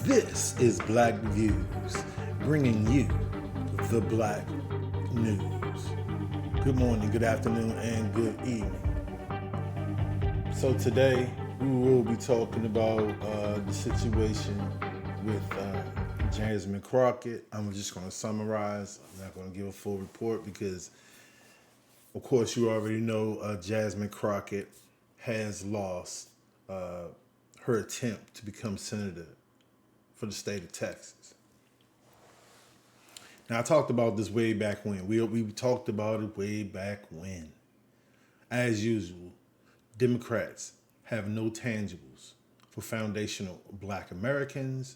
This is Black Views, bringing you the Black news. Good morning, good afternoon, and good evening. So today we will be talking about the situation with Jasmine Crockett. I'm just going to summarize. I'm not going to give a full report because, of course, you already know Jasmine Crockett has lost her attempt to become senator for the state of Texas. Now, I talked about this way back when. We talked about it way back when. As usual, Democrats have no tangibles for foundational Black Americans,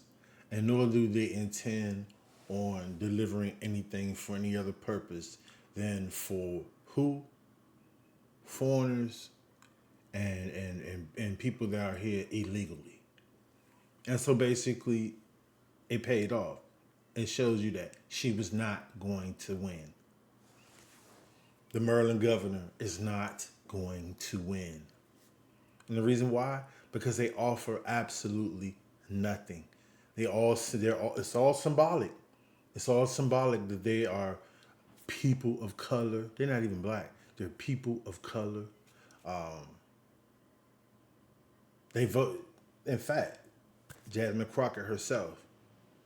and nor do they intend on delivering anything for any other purpose than for who? Foreigners and people that are here illegally. And so basically, it paid off. It shows you that she was not going to win. The Maryland governor is not going to win. And the reason why? Because they offer absolutely nothing. It's all symbolic. It's all symbolic that they are people of color. They're not even black. They're people of color. They vote. In fact, Jasmine Crockett herself,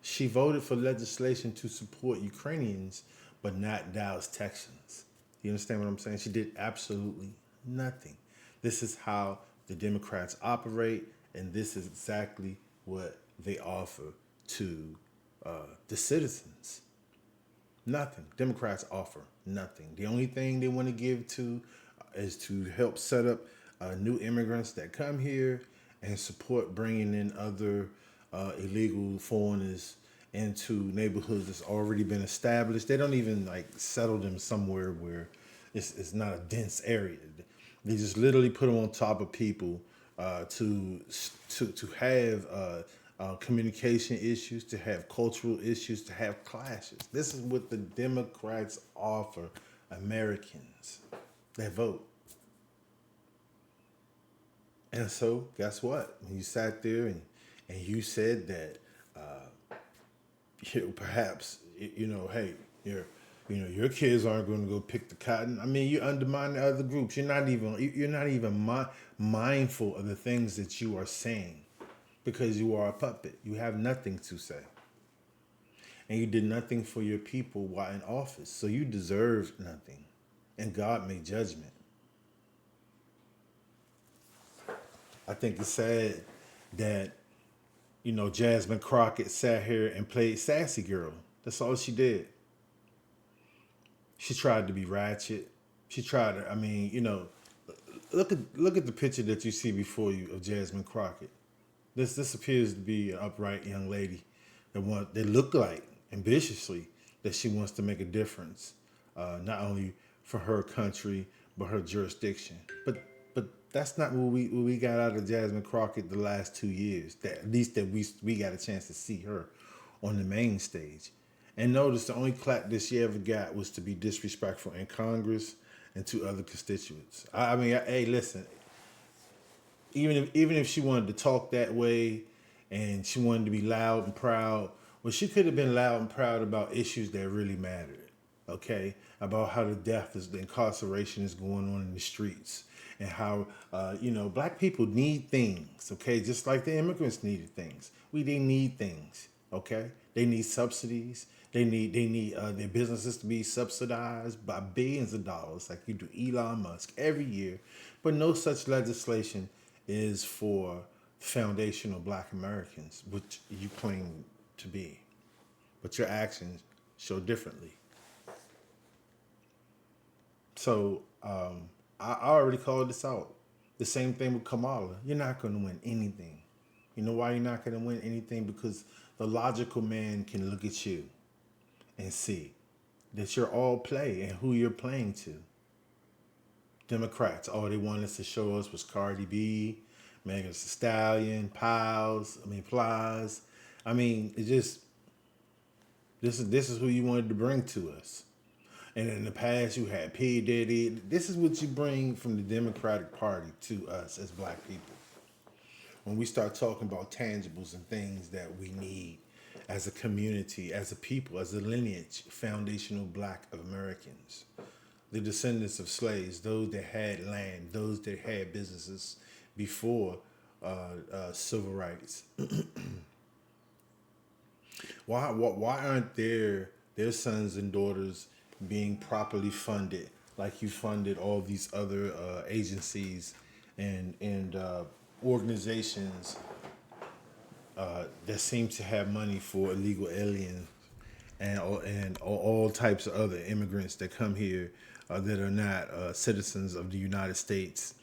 she voted for legislation to support Ukrainians, but not Dallas Texans. You understand what I'm saying? She did absolutely nothing. This is how the Democrats operate, and this is exactly what they offer to the citizens. Nothing. Democrats offer nothing. The only thing they want to give to is to help set up new immigrants that come here and support bringing in other illegal foreigners into neighborhoods that's already been established. They don't even like settle them somewhere where it's not a dense area. They just literally put them on top of people to have communication issues, to have cultural issues, to have clashes. This is what the Democrats offer Americans that vote. And so, guess what? When you sat there and you said that perhaps hey, your kids aren't going to go pick the cotton. I mean, you undermine the other groups. You're not even mindful of the things that you are saying because you are a puppet. You have nothing to say, and you did nothing for your people while in office. So you deserve nothing, and God made judgment. I think it's sad that Jasmine Crockett sat here and played sassy girl. That's all she did. She tried to be ratchet. She tried to, look at the picture that you see before you of Jasmine Crockett. This appears to be an upright young lady that look like ambitiously that she wants to make a difference, not only for her country but her jurisdiction. But that's not what we got out of Jasmine Crockett the last 2 years. That at least that we got a chance to see her on the main stage. And notice the only clap that she ever got was to be disrespectful in Congress and to other constituents. Hey, listen. Even if she wanted to talk that way, and she wanted to be loud and proud, well, she could have been loud and proud about issues that really mattered. Okay, about how the incarceration is going on in the streets, and how black people need things. Okay, just like the immigrants needed things. They need things. Okay, they need subsidies. They need their businesses to be subsidized by billions of dollars, like you do Elon Musk every year. But no such legislation is for foundational Black Americans, which you claim to be. But your actions show differently. So I already called this out. The same thing with Kamala. You're not going to win anything. You know why you're not going to win anything? Because the logical man can look at you and see that you're all play and who you're playing to. Democrats, all they wanted us to show us was Cardi B, Megan Thee Stallion, Plies. It just this is who you wanted to bring to us. And in the past, you had P. Diddy. This is what you bring from the Democratic Party to us as black people. when we start talking about tangibles and things that we need as a community, as a people, as a lineage, foundational Black Americans, the descendants of slaves, those that had land, those that had businesses before civil rights. Why aren't their sons and daughters being properly funded like you funded all these other agencies and organizations that seem to have money for illegal aliens and all types of other immigrants that come here that are not citizens of the United States.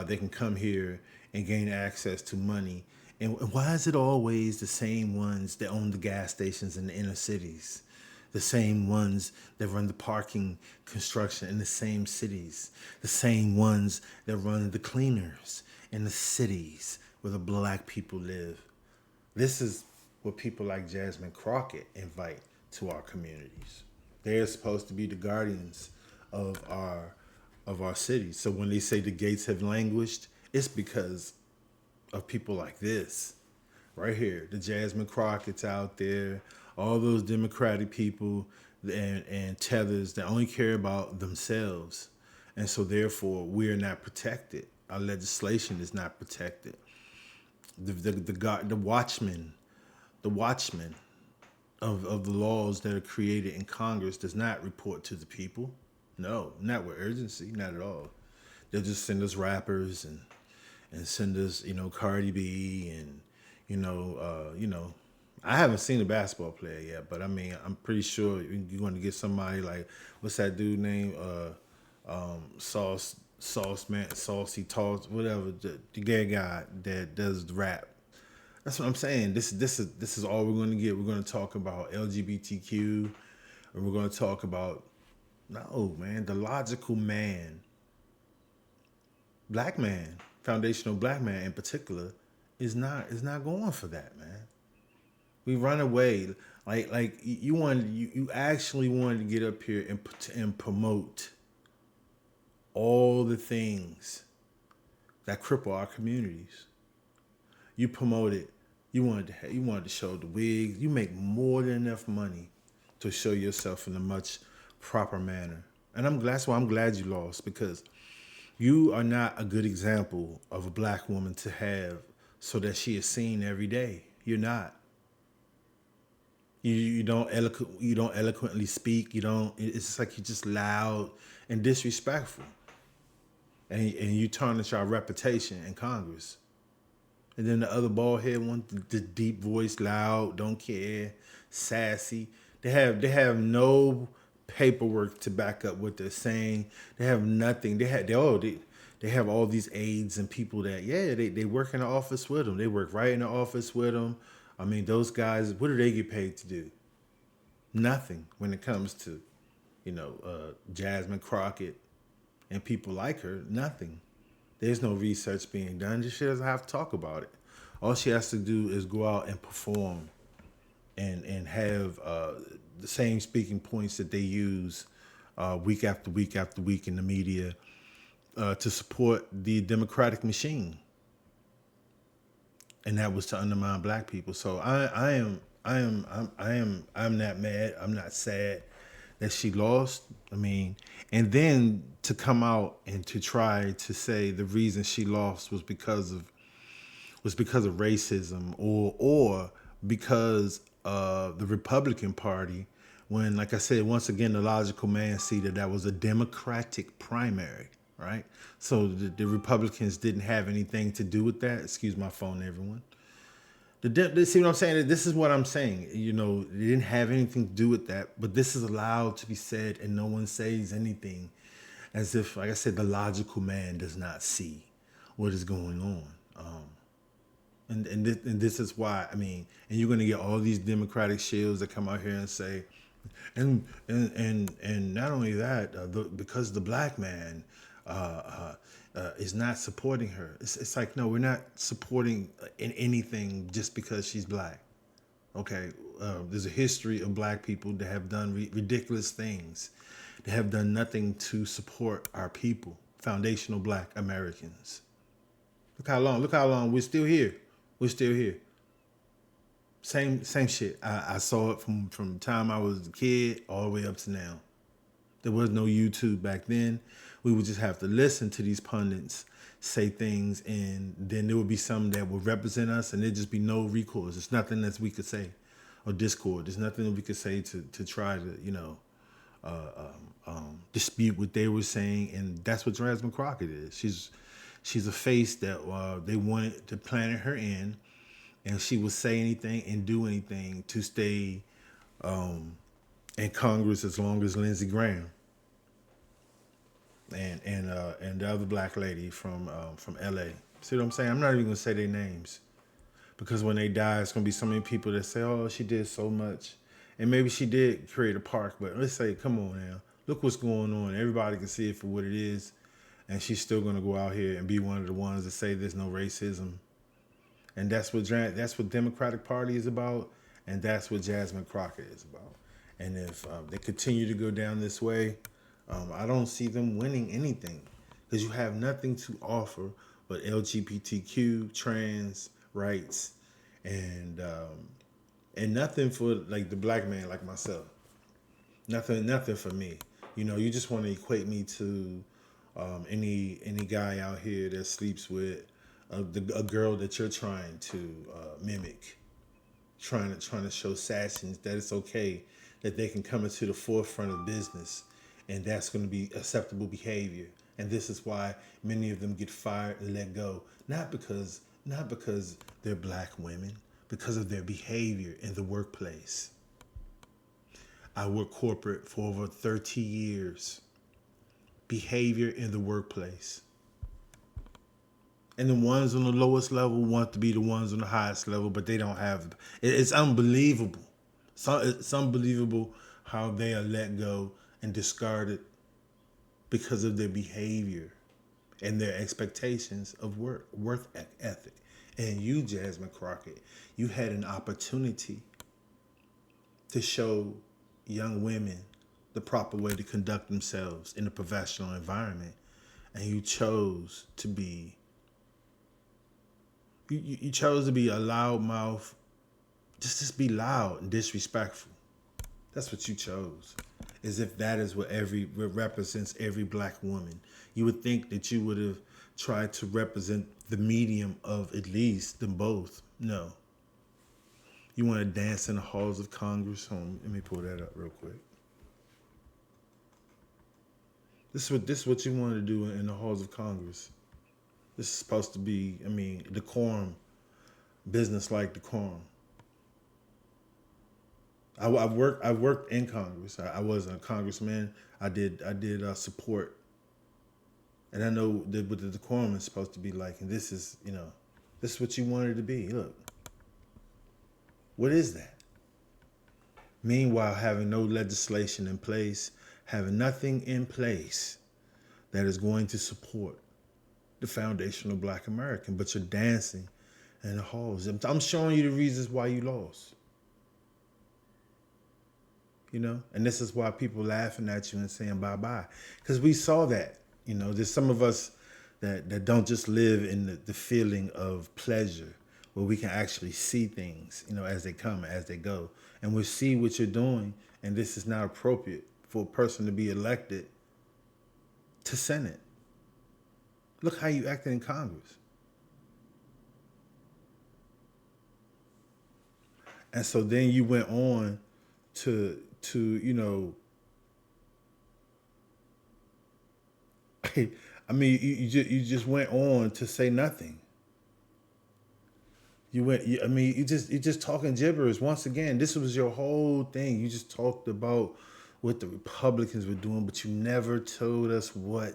They can come here and gain access to money. And why is it always the same ones that own the gas stations in the inner cities? The same ones that run the parking construction in the same cities. The same ones that run the cleaners in the cities where the Black people live. This is what people like Jasmine Crockett invite to our communities. They're supposed to be the guardians of our cities. So when they say the gates have languished, it's because of people like this. Right here, the Jasmine Crockett's out there, all those Democratic people and tethers that only care about themselves. And so therefore we're not protected. Our legislation is not protected. The watchman of the laws that are created in Congress does not report to the people. No, not with urgency, not at all. They'll just send us rappers and send us, Cardi B and, I haven't seen a basketball player yet, but I mean, I'm pretty sure you're going to get somebody like, what's that dude name? Saucy Talks, whatever, the gay guy that does the rap. That's what I'm saying. This is all we're going to get. We're going to talk about LGBTQ, and we're going to talk about the logical man, Black man, foundational Black man in particular, is not going for that, man. We run away like you actually wanted to get up here and promote all the things that cripple our communities. You promoted. You wanted to show the wigs. You make more than enough money to show yourself in a much proper manner. And that's why I'm glad you lost, because you are not a good example of a Black woman to have so that she is seen every day. You're not. You don't eloquently speak. It's like you're just loud and disrespectful. And you tarnish our reputation in Congress. And then the other bald head one, the deep voice, loud, don't care, sassy. They have no paperwork to back up what they're saying. They have nothing. They have all these aides and people that they work in the office with them. They work right in the office with them. I mean, those guys, what do they get paid to do? Nothing when it comes to, Jasmine Crockett and people like her. Nothing. There's no research being done. She doesn't have to talk about it. All she has to do is go out and perform and have the same speaking points that they use week after week after week in the media to support the Democratic machine. And that was to undermine Black people. So I'm not mad. I'm not sad that she lost. I mean, and then to come out and to try to say the reason she lost was because of racism or because of the Republican Party, when, like I said, once again, the logical man see that was a Democratic primary, right? So the Republicans didn't have anything to do with that. Excuse my phone, everyone. See what I'm saying? This is what I'm saying. They didn't have anything to do with that, but this is allowed to be said and no one says anything, as if, like I said, the logical man does not see what is going on. And this is why, I mean, and you're going to get all these Democratic shills that come out here and say, and not only that, because the Black man is not supporting her. It's like, no, we're not supporting in anything just because she's Black. Okay, there's a history of Black people that have done ridiculous things. They have done nothing to support our people, foundational Black Americans. Look how long we're still here. We're still here. Same shit. I saw it from the time I was a kid all the way up to now. There was no YouTube back then. We would just have to listen to these pundits say things, and then there would be some that would represent us, and there'd just be no recourse. There's nothing that we could say, or discord. There's nothing that we could say to try to, dispute what they were saying, and that's what Jasmine Crockett is. She's a face that they wanted to planet her in, and she would say anything and do anything to stay in Congress as long as Lindsey Graham and the other black lady from LA. See what I'm saying? I'm not even gonna say their names because when they die, it's gonna be so many people that say, "Oh, she did so much," and maybe she did create a park. But let's say, come on now, look what's going on. Everybody can see it for what it is, and she's still gonna go out here and be one of the ones that say there's no racism. And that's what Democratic Party is about, and that's what Jasmine Crockett is about. And if they continue to go down this way, I don't see them winning anything because you have nothing to offer but LGBTQ, trans rights, and nothing for like the black man like myself. Nothing for me. You just want to equate me to any guy out here that sleeps with a girl that you're trying to mimic, trying to show Sassans that it's okay that they can come into the forefront of business, and that's going to be acceptable behavior. And this is why many of them get fired and let go, not because they're black women, because of their behavior in the workplace. I worked corporate for over 30 years. Behavior in the workplace. And the ones on the lowest level want to be the ones on the highest level, but they don't have. It's unbelievable. It's unbelievable how they are let go and discarded because of their behavior and their expectations of work ethic. And you, Jasmine Crockett, you had an opportunity to show young women the proper way to conduct themselves in a professional environment, and you chose to be you chose to be a loudmouth, just be loud and disrespectful. That's what you chose. As if that is what represents every black woman. You would think that you would have tried to represent the medium of at least them both. No. You want to dance in the halls of Congress? Let me pull that up real quick. This is what you want to do in the halls of Congress. This is supposed to be, decorum, business-like decorum. I've worked in Congress. I was a congressman. I did support, and I know what the decorum is supposed to be like. And this is what you wanted it to be. Look, what is that? Meanwhile, having no legislation in place, having nothing in place that is going to support the foundational black American, but you're dancing in the halls. I'm showing you the reasons why you lost. And this is why people laughing at you and saying bye-bye. Because we saw that. There's some of us that don't just live in the feeling of pleasure, where we can actually see things, as they come, as they go. And we see what you're doing, and this is not appropriate for a person to be elected to Senate. Look how you acted in Congress. And so then you went on to you just went on to say nothing. You just talking gibberish. Once again, this was your whole thing. You just talked about what the Republicans were doing, but you never told us what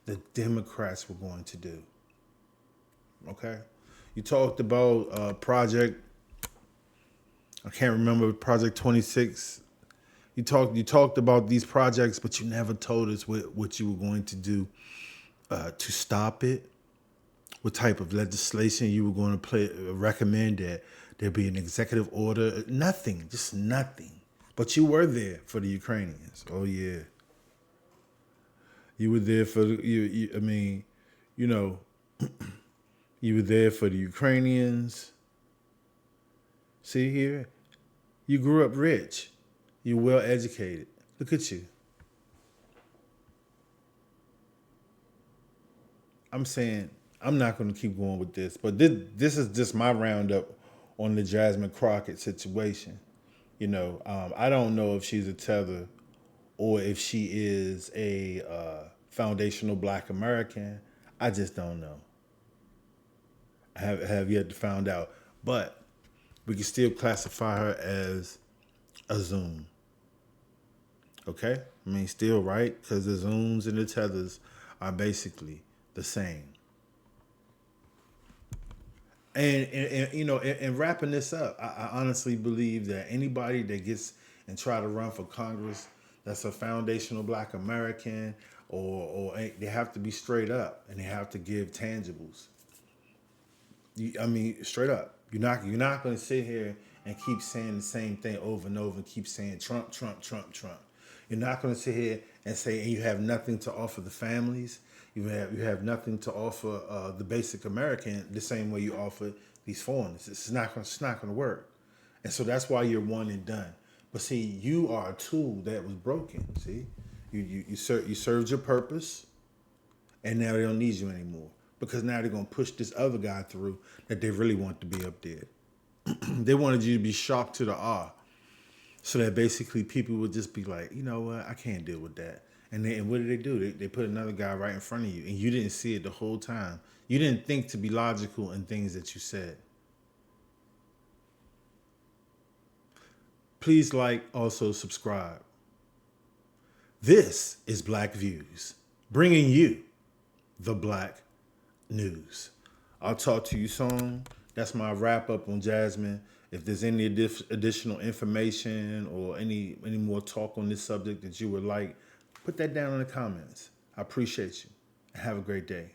the Democrats were going to do. Okay? You talked about Project, I can't remember, Project 26. You talked about these projects, but you never told us what you were going to do to stop it, what type of legislation you were going to recommend, that there be an executive order. Nothing, just nothing. But you were there for the Ukrainians. Oh, yeah. You were there for you were there for the Ukrainians. See here, you grew up rich. You're well educated. Look at you. I'm saying I'm not going to keep going with this, but this is just my roundup on the Jasmine Crockett situation. I don't know if she's a tether or if she is a foundational Black American. I just don't know. I have yet to find out, but we can still classify her as a Zoom. Okay, I mean still right because the Zooms and the tethers are basically the same. And in wrapping this up, I honestly believe that anybody that gets and try to run for Congress that's a foundational Black American or they have to be straight up and they have to give tangibles. I mean, straight up, you're not going to sit here and keep saying the same thing over and over and keep saying Trump, Trump, Trump, Trump. You're not going to sit here and say, and you have nothing to offer the families. You have nothing to offer the basic American the same way you offer these foreigners. It's not going to work. And so that's why you're one and done. But see, you are a tool that was broken. See, you served your purpose, and now they don't need you anymore because now they're gonna push this other guy through that they really want to be up there. They wanted you to be shocked to the awe, so that basically people would just be like, you know what, I can't deal with that. And what did they do? They put another guy right in front of you, and you didn't see it the whole time. You didn't think to be logical in things that you said. Please like, also subscribe. This is Black Views, bringing you the Black news. I'll talk to you soon. That's my wrap up on Jasmine. If there's any additional information or any more talk on this subject that you would like, put that down in the comments. I appreciate you. Have a great day.